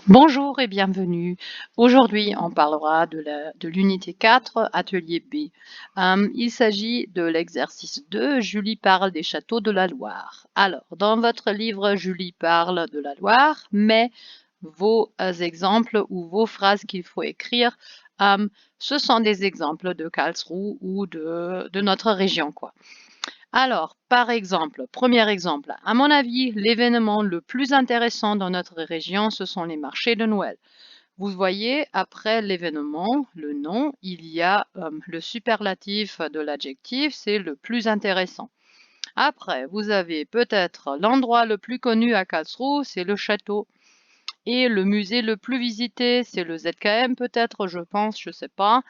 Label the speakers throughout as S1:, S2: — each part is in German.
S1: Bonjour et bienvenue. Aujourd'hui, on parlera de l'unité 4, atelier B. Il s'agit de l'exercice 2. Julie parle des châteaux de la Loire. Alors, dans votre livre, Julie parle de la Loire, mais vos exemples ou vos phrases qu'il faut écrire, ce sont des exemples de Karlsruhe ou de notre région, quoi. Alors, par exemple, premier exemple, à mon avis, l'événement le plus intéressant dans notre région, ce sont les marchés de Noël. Vous voyez, après l'événement, le nom, il y a le superlatif de l'adjectif, c'est le plus intéressant. Après, vous avez peut-être l'endroit le plus connu à Karlsruhe, c'est le château. Et le musée le plus visité, c'est le ZKM peut-être, je pense, je sais pas.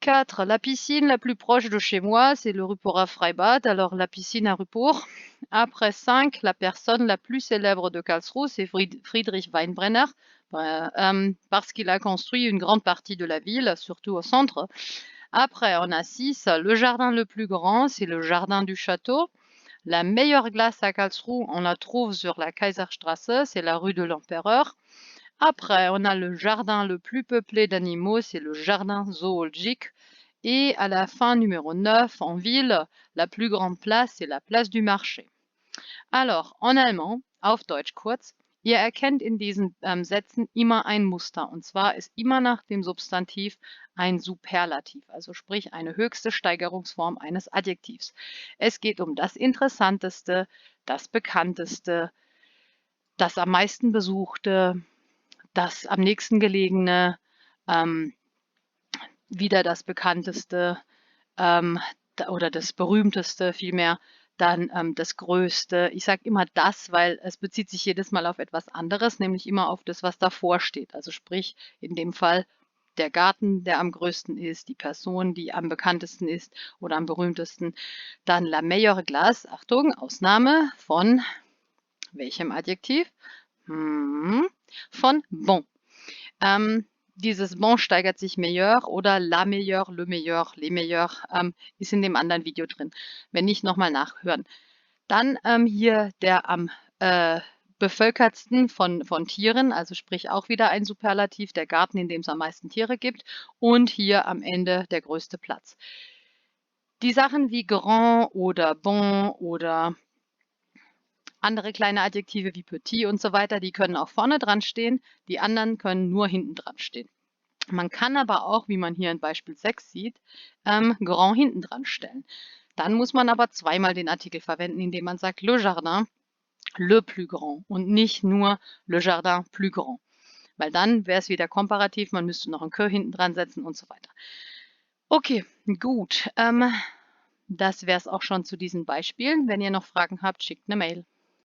S1: 4. La piscine la plus proche de chez moi, c'est le Ruporer Freibad, alors la piscine à Ruppur. Après 5, la personne la plus célèbre de Karlsruhe, c'est Friedrich Weinbrenner, parce qu'il a construit une grande partie de la ville, surtout au centre. Après, on a 6. Le jardin le plus grand, c'est le jardin du château. La meilleure glace à Karlsruhe, on la trouve sur la Kaiserstraße, c'est la rue de l'Empereur. Après, on a le jardin le plus peuplé d'animaux, c'est le jardin zoologique. Et à la fin, numéro 9, en ville, la plus grande place, c'est la place du marché. Alors, en allemand, auf Deutsch kurz, ihr erkennt in diesen Sätzen immer ein Muster. Und zwar ist immer nach dem Substantiv ein Superlativ, also sprich eine höchste Steigerungsform eines Adjektivs. Es geht um das Interessanteste, das Bekannteste, das am meisten besuchte, das am nächsten gelegene, ähm, wieder das bekannteste, oder das berühmteste vielmehr, dann das Größte. Ich sage immer das, weil es bezieht sich jedes Mal auf etwas anderes, nämlich immer auf das, was davor steht. Also sprich, in dem Fall der Garten, der am größten ist, die Person, die am bekanntesten ist oder am berühmtesten. Dann la meilleure glace, Achtung, Ausnahme von welchem Adjektiv? Von bon. Dieses bon steigert sich meilleur oder la meilleure, le meilleur, les meilleurs, ist in dem anderen Video drin. Wenn nicht, nochmal nachhören. Dann hier der am bevölkertsten von Tieren, also sprich auch wieder ein Superlativ, der Garten, in dem es am meisten Tiere gibt. Und hier am Ende der größte Platz. Die Sachen wie grand oder bon oder andere kleine Adjektive wie petit und so weiter, die können auch vorne dran stehen. Die anderen können nur hinten dran stehen. Man kann aber auch, wie man hier in Beispiel 6 sieht, grand hinten dran stellen. Dann muss man aber zweimal den Artikel verwenden, indem man sagt le jardin, le plus grand und nicht nur le jardin plus grand. Weil dann wäre es wieder komparativ, man müsste noch ein que hinten dran setzen und so weiter. Okay, gut. Das wäre es auch schon zu diesen Beispielen. Wenn ihr noch Fragen habt, schickt eine Mail.